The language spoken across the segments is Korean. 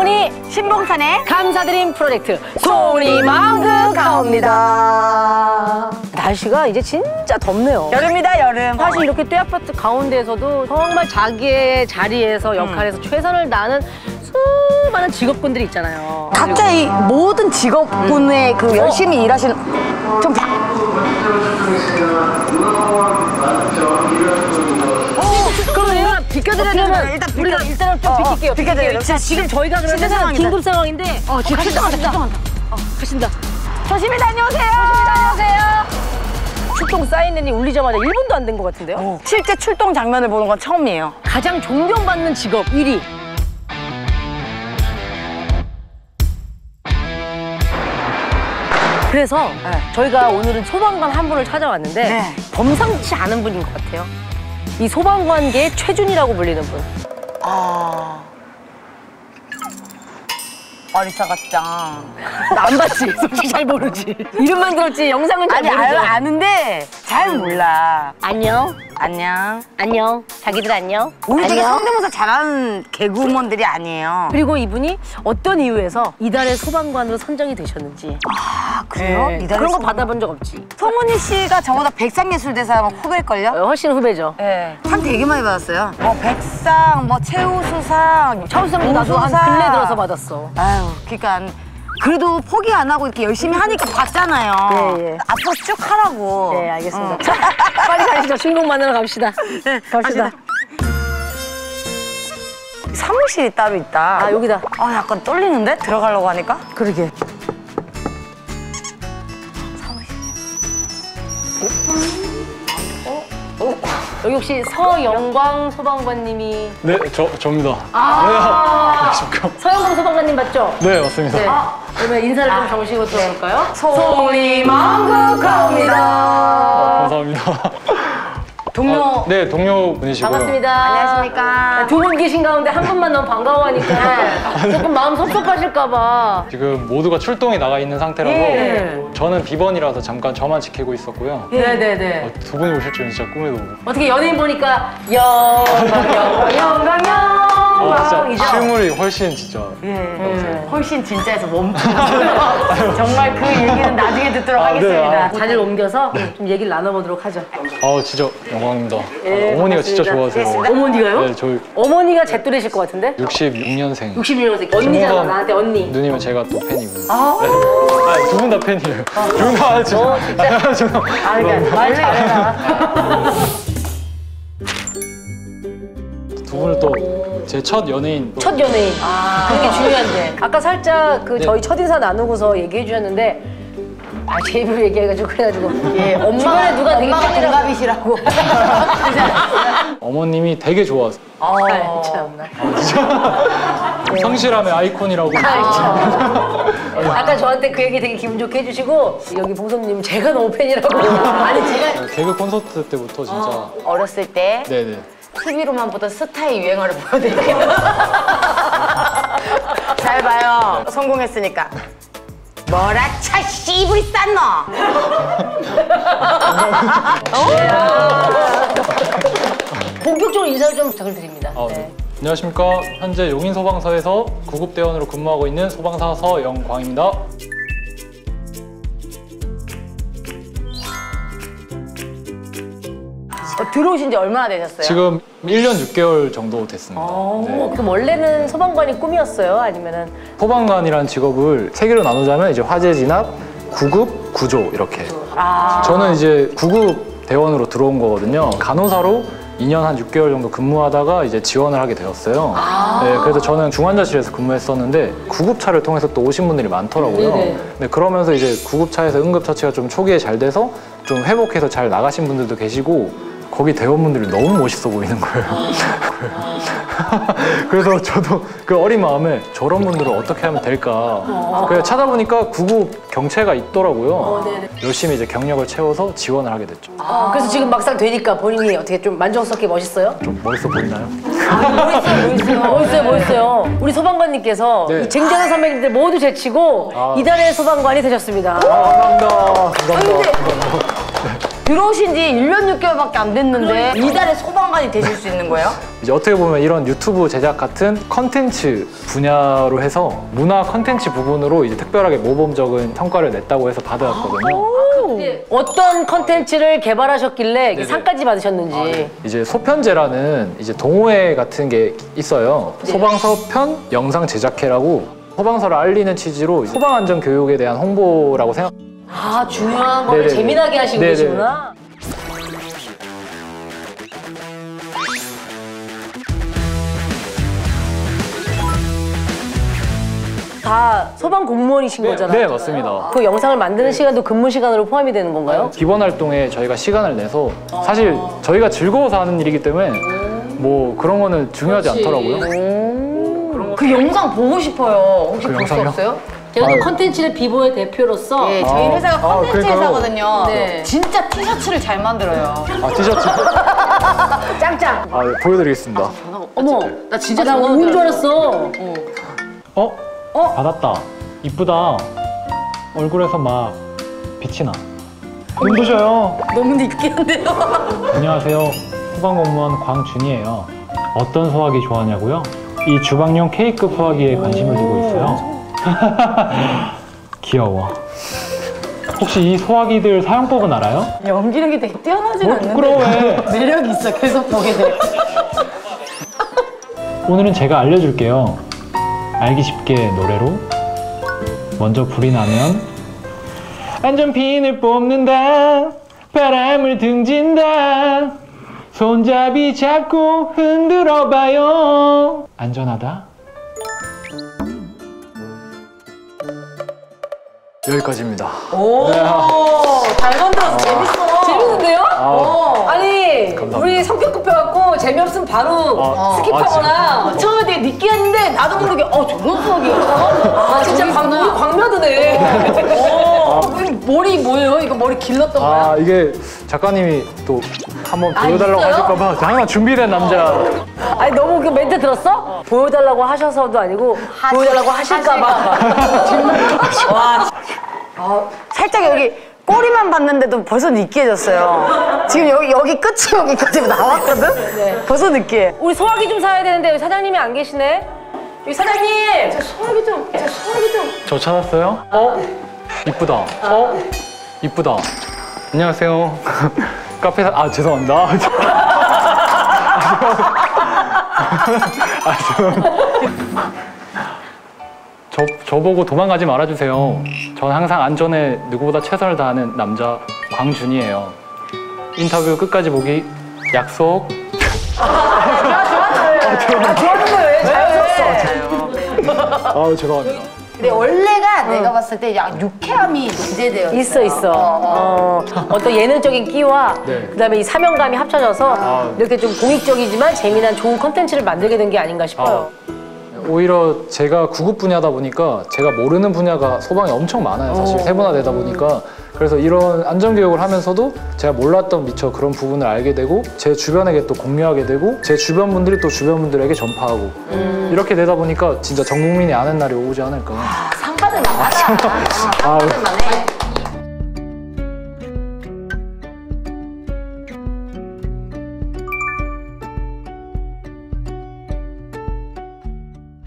송은이 신봉산의 감사드림 프로젝트 송은이 마음껏 가옵니다. 날씨가 이제 진짜 덥네요. 여름이다 여름. 사실 이렇게 떼아파트 가운데에서도 정말 자기의 자리에서 역할에서 최선을 다하는 수많은 직업군들이 있잖아요. 각자 이 모든 직업군의 그 열심히 일하시는 좀 그러면 비켜드리면 일단 우리가 일단은 좀 비킬게요. 비켜드려요. 자, 지금 저희가 그러면 긴급 상황인데 지금 출동한다. 가신다. 조심히 다녀오세요. 조심히 다녀오세요. 출동 사이렌이 울리자마자 1분도 안 된 것 같은데요? 실제 출동 장면을 보는 건 처음이에요. 가장 존경받는 직업 1위. 그래서 저희가 오늘은 소방관 한 분을 찾아왔는데 범상치 않은 분인 것 같아요. 이 소방관계의 최준이라고 불리는 분. 어리사 같다. 나 안 봤지? 솔직히 잘 모르지. 이름만 들었지 영상은 잘 모르지. 아는데 잘 몰라. 안녕. 안녕. 안녕. 자기들 안녕. 우리 되게 성대모사 잘하는 개그우먼들이 아니에요. 그리고 이분이 어떤 이유에서 이달의 소방관으로 선정이 되셨는지. 아 그래요? 네. 그런 거 받아본 적 없지. 송은이 씨가 저보다 백상예술대사 후배일걸요? 훨씬 후배죠. 네. 상 되게 많이 받았어요. 뭐 백상, 뭐 최우수상, 차우상도 나도 한 근래 들어서 받았어. 아유, 그러니까 그래도 포기 안 하고 이렇게 열심히 하니까 받잖아요. 예. 앞으로 쭉 하라고. 네, 알겠습니다. 자, 빨리 가시죠. 신곡 만나러 갑시다. 네, 갑시다. 사무실이 따로 있다. 아, 여기다. 아, 약간 떨리는데? 들어가려고 하니까? 그러게. 여기 혹시 서영광 소방관님이. 네, 저입니다. 서영광 소방관님 맞죠? 네, 맞습니다. 네. 그러면 인사를 좀 정식으로 들어볼까요? 송은이 마음껏 가옵니다. 감사합니다. 동료. 네, 동료분이시고요. 반갑습니다. 안녕하십니까. 두 분 계신 가운데 한 분만 너무 반가워하니까 조금 마음 섭섭하실까봐. 지금 모두가 출동이 나가 있는 상태라서 예. 저는 비번이라서 잠깐 저만 지키고 있었고요. 네네네. 두 분이 오실 줄은 진짜 꿈에도 못. 어떻게 연예인 보니까 영광이죠? 진짜 실물이 훨씬 진짜. 훨씬 진짜에서 멈추고 정말 그 얘기는 나중에 듣도록 하겠습니다. 자리를 옮겨서 좀 얘기를 나눠보도록 하죠. 진짜 영광입니다. 예, 어머니가 반갑습니다. 진짜 좋아하세요. 어머니가?요? 네, 저희 어머니가 제 또래실 것 같은데? 66년생. 66년생. 언니잖아, 나한테 언니. 누님은 제가 또 팬이고요. 네. 두 분 다 팬이에요. 두 분 다 진짜. 그러니까 말 잘해라. 두 분을 또 제 첫 연예인. 첫 연예인. 그게 중요한데. 아까 살짝 저희 첫인사 나누고서 얘기해 주셨는데 제 입으로 얘기해가지고 그래가지고 주변에 누가 되게 엄마가 동갑이시라고. 어머님이 되게 좋아하세요. 참나. 성실함의 아이콘이라고. 아까 저한테 그 얘기 되게 기분 좋게 해주시고 여기 보성님 제가 너무 팬이라고. 아니 제가 개그 콘서트 때부터 진짜. 어렸을 때 네네. TV로만 보던 스타의 유행어를 보여드릴게요. 잘 봐요. 성공했으니까. 뭐라 차 씨부리 쌌노? 본격적으로 인사를 좀 부탁드립니다. 네. 안녕하십니까. 현재 용인소방서에서 구급대원으로 근무하고 있는 소방사 서영광입니다. 들어오신 지 얼마나 되셨어요? 지금 1년 6개월 정도 됐습니다. 네. 그럼 원래는 소방관이 꿈이었어요? 아니면은? 소방관이라는 직업을 세 개로 나누자면 이제 화재 진압, 구급, 구조 이렇게. 저는 이제 구급 대원으로 들어온 거거든요. 간호사로 2년 한 6개월 정도 근무하다가 이제 지원을 하게 되었어요. 네, 그래서 저는 중환자실에서 근무했었는데 구급차를 통해서 또 오신 분들이 많더라고요. 네, 그러면서 이제 구급차에서 응급처치가 좀 초기에 잘 돼서 좀 회복해서 잘 나가신 분들도 계시고 거기 대원분들이 너무 멋있어 보이는 거예요. 그래서 저도 그 어린 마음에 저런 분들을 어떻게 하면 될까. 그래서 찾아보니까 구급 경체가 있더라고요. 열심히 이제 경력을 채워서 지원을 하게 됐죠. 그래서 지금 막상 되니까 본인이 어떻게 좀 만족스럽게 멋있어요? 좀 멋있어 보이나요? 멋있어요. 우리 소방관님께서 이 쟁쟁한 선배님들 모두 제치고 이달의 소방관이 되셨습니다. 감사합니다. 감사합니다. 들어오신 지 1년 6개월밖에 안 됐는데 이달의 소방관이 되실 수 있는 거예요? 이제 어떻게 보면 이런 유튜브 제작 같은 컨텐츠 분야로 해서 문화 컨텐츠 부분으로 이제 특별하게 모범적인 성과를 냈다고 해서 받아왔거든요. 어떤 컨텐츠를 개발하셨길래 이게 네네. 상까지 받으셨는지. 이제 소편제라는 이제 동호회 같은 게 있어요. 소방서 편 영상 제작회라고 소방서를 알리는 취지로 소방 안전 교육에 대한 홍보라고 생각. 아, 중요한 거를 네네네. 재미나게 하시고 네네. 계시구나. 다 소방 공무원이신 거잖아요. 네, 맞습니다. 그 영상을 만드는 시간도 근무 시간으로 포함이 되는 건가요? 기본 활동에 저희가 시간을 내서 사실 저희가 즐거워서 하는 일이기 때문에 뭐 그런 거는 중요하지 않더라고요. 그 영상 보고 싶어요. 혹시 그 볼 수 영상이요? 없어요? 제가 또 컨텐츠의 비보의 대표로서 네, 저희 회사가 컨텐츠 그러니까요. 회사거든요. 네. 진짜 티셔츠를 잘 만들어요. 아, 티셔츠. 짱짱. 아, 네, 보여드리겠습니다. 어머, 나 진짜 나 전화 운 줄 왔어요. 알았어. 받았다. 이쁘다. 얼굴에서 막 빛이 나. 눈부셔요. 너무 느끼한데요? 안녕하세요. 소방공무원 광준이에요. 어떤 소화기 좋아하냐고요? 이 주방용 K급 소화기에 관심을 두고 있어요. 귀여워. 혹시 이 소화기들 사용법은 알아요? 연기력이 되게 뛰어나진 않는데 부끄러워해. 매력이 있어. 계속 보게 돼. 오늘은 제가 알려줄게요. 알기 쉽게 노래로. 먼저 불이 나면 안전핀을 뽑는다. 바람을 등진다. 손잡이 잡고 흔들어봐요. 안전하다. 여기까지입니다. 오, 잘 만들어서 재밌어. 재밌는데요? 아니, 감사합니다. 우리 성격 급해갖고 재미없으면 바로 아, 스킵하거나. 처음에 되게 느끼했는데 나도 모르게 저런 수학이었어? 아, 진짜 우리 광며드네. 머리 뭐예요? 이거 머리 길렀던 거야? 아, 이게 작가님이 또 한번 보여달라고 있어요? 하실까봐 항상 준비된 남자. 아니, 너무 그 멘트 들었어? 보여달라고 하셔서도 아니고, 보여달라고 하실까봐. 와, 살짝 여기 꼬리만 봤는데도 벌써 느끼해졌어요. 지금 여기 끝이 여기까지 나왔거든? 벌써 느끼해. 우리 소화기 좀 사야 되는데 여기 사장님이 안 계시네? 여기 사장님! 소화기 좀. 저 찾았어요? 이쁘다. 이쁘다. 안녕하세요. 카페 죄송합니다. 저보고 도망가지 말아주세요. 전 항상 안전에 누구보다 최선을 다하는 남자 광준이에요. 인터뷰 끝까지 보기 약속. 좋아하는 거예요. 자연스럽어. 죄송합니다. 근데 원래가 내가 봤을 때 유쾌함이 문제되어 있어. 어떤 예능적인 끼와 네. 그다음에 이 사명감이 합쳐져서 이렇게 좀 공익적이지만 재미난 좋은 컨텐츠를 만들게 된 게 아닌가 싶어요. 오히려 제가 구급 분야다 보니까 제가 모르는 분야가 소방이 엄청 많아요. 사실 세분화되다 보니까. 그래서 이런 안전교육을 하면서도 제가 몰랐던 미처 그런 부분을 알게 되고 제 주변에게 또 공유하게 되고 제 주변 분들이 또 주변 분들에게 전파하고 이렇게 되다 보니까 진짜 전 국민이 아는 날이 오지 않을까. 상받을 만하다. 상받을 만해.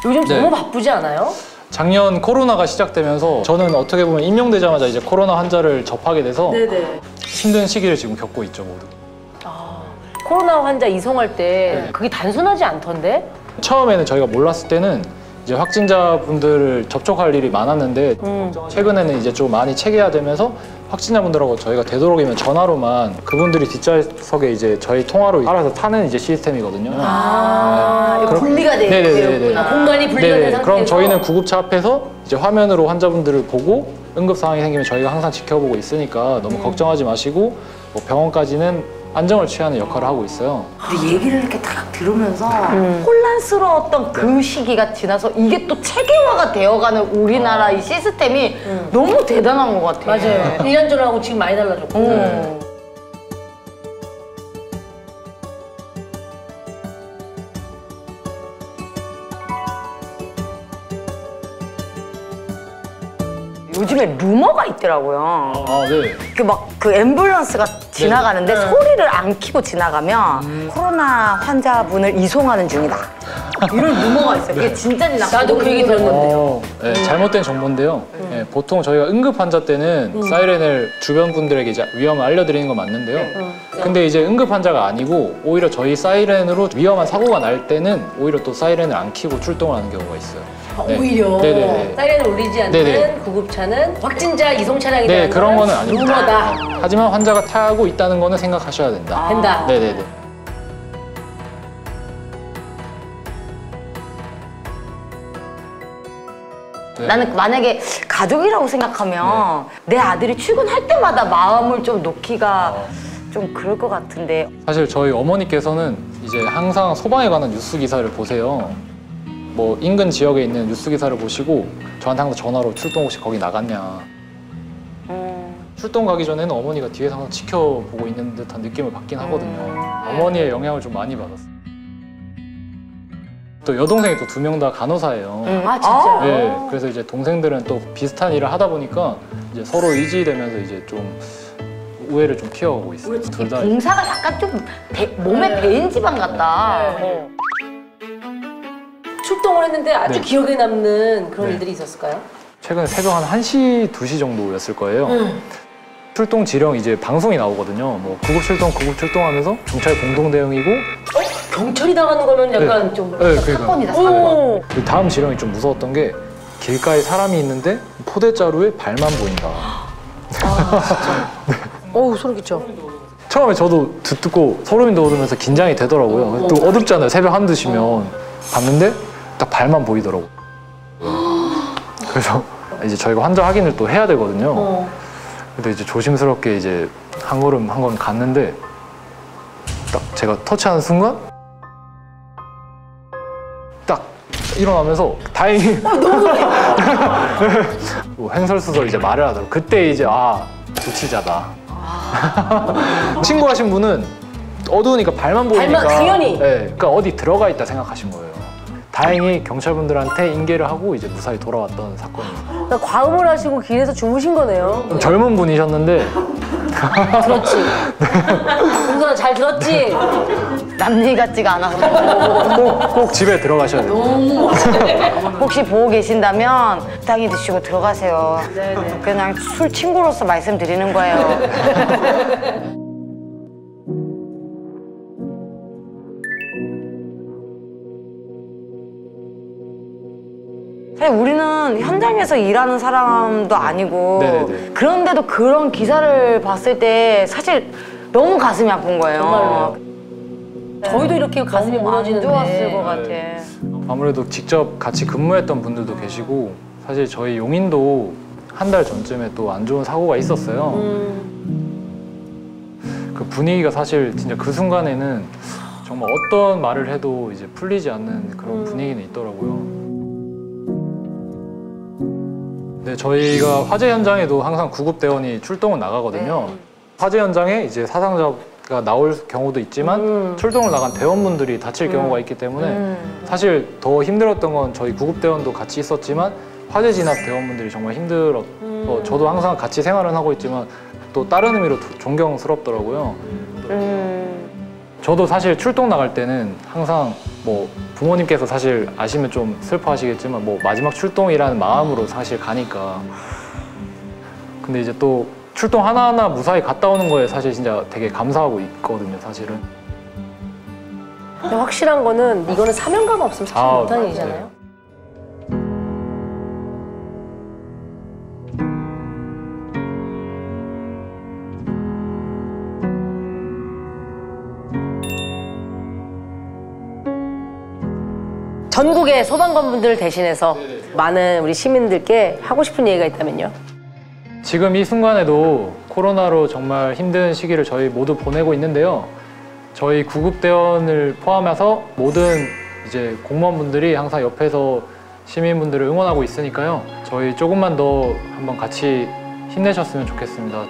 요즘 네. 너무 바쁘지 않아요? 작년 코로나가 시작되면서 저는 어떻게 보면 임용되자마자 이제 코로나 환자를 접하게 돼서 네네. 힘든 시기를 지금 겪고 있죠, 모두. 코로나 환자 이송할 때 그게 단순하지 않던데? 처음에는 저희가 몰랐을 때는 이제 확진자분들을 접촉할 일이 많았는데 최근에는 이제 좀 많이 체계화되면서 확진자분들하고 저희가 되도록이면 전화로만 그분들이 뒷좌석에 이제 저희 통화로 알아서 타는 이제 시스템이거든요. 분리가 네네네네. 되었구나. 공간이 분리가 된 네네. 상태에서. 그럼 저희는 구급차 앞에서 이제 화면으로 환자분들을 보고 응급 상황이 생기면 저희가 항상 지켜보고 있으니까 너무 걱정하지 마시고 뭐 병원까지는 안정을 취하는 역할을 하고 있어요. 근데 얘기를 이렇게 딱 들으면서 혼란스러웠던 그 시기가 지나서 이게 또 체계화가 되어가는 우리나라 이 시스템이 너무 대단한 것 같아. 맞아요. 1년 전하고 지금 많이 달라졌고. 요즘에 루머가 있더라고요. 아, 네. 그 앰뷸런스가 지나가는데 소리를 안 켜고 지나가면 코로나 환자분을 이송하는 중이다. 이런 루머가 있어요. 그게 진짜인지 나도 그 얘기 들었는데요. 네, 잘못된 정보인데요. 네, 보통 저희가 응급 환자 때는 사이렌을 주변 분들에게 이제 위험을 알려드리는 건 맞는데요. 근데 이제 응급 환자가 아니고 오히려 저희 사이렌으로 위험한 사고가 날 때는 오히려 또 사이렌을 안 켜고 출동을 하는 경우가 있어요. 네. 오히려 네네네. 사이렌을 울리지 않는 네네. 구급차는 확진자 이송 차량이다. 네, 그런 거는 아닙니다. 루머다. 하지만 환자가 타고 있다는 거는 생각하셔야 된다. 된다. 네네네. 네. 나는 만약에 가족이라고 생각하면 내 아들이 출근할 때마다 마음을 좀 놓기가 좀 그럴 것 같은데. 사실 저희 어머니께서는 이제 항상 소방에 관한 뉴스 기사를 보세요. 뭐 인근 지역에 있는 뉴스 기사를 보시고 저한테 항상 전화로 출동 혹시 거기 나갔냐. 출동 가기 전에는 어머니가 뒤에서 항상 지켜보고 있는 듯한 느낌을 받긴 하거든요. 어머니의 영향을 좀 많이 받았어요. 또 여동생이 또 2명 다 간호사예요. 아 진짜. 네, 그래서 이제 동생들은 또 비슷한 일을 하다 보니까 이제 서로 의지되면서 이제 좀 우애를 좀 키워가고 있어요. 둘 다. 공사가 약간 좀 몸에 배인 집안 같다. 네. 출동을 했는데 아주 네. 기억에 남는 그런 네. 일들이 있었을까요? 최근에 새벽 한 1시, 2시 정도였을 거예요. 출동 지령 이제 방송이 나오거든요. 뭐 구급 출동하면서 경찰 공동 대응이고. 경찰이 나가는 거면 약간 네. 좀 네, 그러니까. 사건이다, 오. 그 다음 지령이 좀 무서웠던 게 길가에 사람이 있는데 포대자루에 발만 보인다. 어우 소름 끼쳐. 처음에 저도 듣고 소름이 돋으면서 긴장이 되더라고요. 또 어둡잖아요. 새벽 1~2시면. 봤는데 딱 발만 보이더라고요. 그래서 이제 저희가 환자 확인을 또 해야 되거든요. 근데 이제 조심스럽게 이제 한 걸음 갔는데 딱 제가 터치하는 순간 딱 일어나면서 다행히 뭐 횡설수설 이제 말을 하더라고요. 그때 이제 부치자다. 신고하신 분은 어두우니까 발만 보이니까 발만 당연히. 네, 그러니까 어디 들어가 있다 생각하신 거예요. 다행히 경찰분들한테 인계를 하고 이제 무사히 돌아왔던 사건입니다. 그러니까 과음을 하시고 길에서 주무신 거네요. 좀 젊은 분이셨는데 들었지. 공선아 잘 들었지. 남일 같지가 않아서. 꼭 집에 들어가셔야 돼요. 혹시 보고 계신다면 적당히 드시고 들어가세요. 네네. 그냥 술 친구로서 말씀드리는 거예요. 사실 우리는 현장에서 일하는 사람도 아니고 네네네. 그런데도 그런 기사를 봤을 때 사실 너무 가슴이 아픈 거예요. 정말로요. 저희도 이렇게 가슴이 너무 안 무너지는데. 좋았을 것 같아. 아무래도 직접 같이 근무했던 분들도 계시고 사실 저희 용인도 한 달 전쯤에 또 안 좋은 사고가 있었어요. 그 분위기가 사실 진짜 그 순간에는 정말 어떤 말을 해도 이제 풀리지 않는 그런 분위기는 있더라고요. 네, 저희가 화재 현장에도 항상 구급대원이 출동을 나가거든요. 화재 현장에 이제 사상자가 나올 경우도 있지만 출동을 나간 대원분들이 다칠 경우가 있기 때문에 사실 더 힘들었던 건 저희 구급대원도 같이 있었지만 화재 진압 대원분들이 정말 힘들었고 저도 항상 같이 생활은 하고 있지만 또 다른 의미로 존경스럽더라고요. 저도 사실 출동 나갈 때는 항상 뭐 부모님께서 사실 아시면 좀 슬퍼하시겠지만 뭐 마지막 출동이라는 마음으로 사실 가니까 근데 이제 또 출동 하나하나 무사히 갔다 오는 거에 사실 진짜 되게 감사하고 있거든요, 사실은. 근데 확실한 거는 이거는 사명감 없으면 사실 못하는 네. 일이잖아요. 전국의 소방관분들 대신해서 많은 우리 시민들께 하고 싶은 얘기가 있다면요? 지금 이 순간에도 코로나로 정말 힘든 시기를 저희 모두 보내고 있는데요. 저희 구급대원을 포함해서 모든 이제 공무원분들이 항상 옆에서 시민분들을 응원하고 있으니까요. 저희 조금만 더 한번 같이 힘내셨으면 좋겠습니다.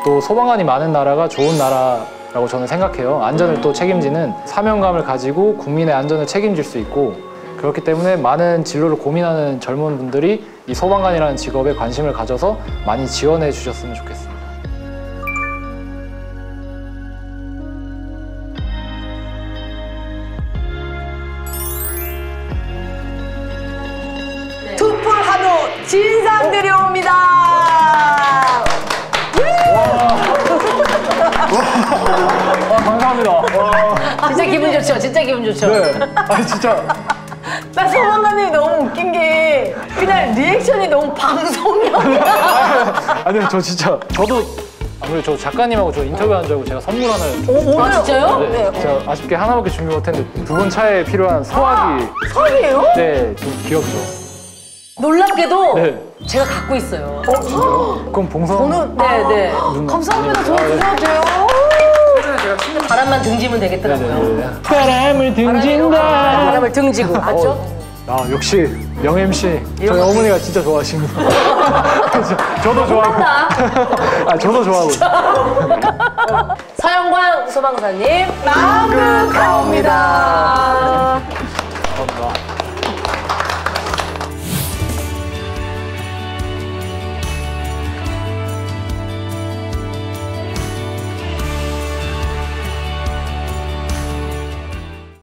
또 소방관이 많은 나라가 좋은 나라라고 저는 생각해요. 안전을 또 책임지는 사명감을 가지고 국민의 안전을 책임질 수 있고 그렇기 때문에 많은 진로를 고민하는 젊은 분들이 이 소방관이라는 직업에 관심을 가져서 많이 지원해 주셨으면 좋겠습니다. 투풀 한우 진상 들여옵니다. 감사합니다. 진짜 기분 좋죠. 진짜 기분 좋죠. 네. 아니 진짜 나 소방관님이 너무 웃긴 게 그냥 리액션이 너무 방송형이야. 아니요 저 진짜 저도 아무래도 저 작가님하고 저 인터뷰한 줄 알고 제가 선물 하나를 좀 아, 진짜요? 네, 제가 아쉽게 하나밖에 준비 못했는데 두 분 차에 필요한 소화기 설이에요? 네, 좀 귀엽죠. 놀랍게도 네. 제가 갖고 있어요. 그럼 봉선 저는 네. 누나 감사합니다. 저 아니면- 드려도 돼요? 제가 진짜 바람만 등지면 되겠더라고요. 네네네. 바람을 등진다. 바람을 등지고. 맞죠? 아 역시 명 MC 저희 어머니가 진짜 좋아하십니다. 저도 좋아하고. 아 저도 좋아하고. 서영광 소방사님 마음극하옵니다.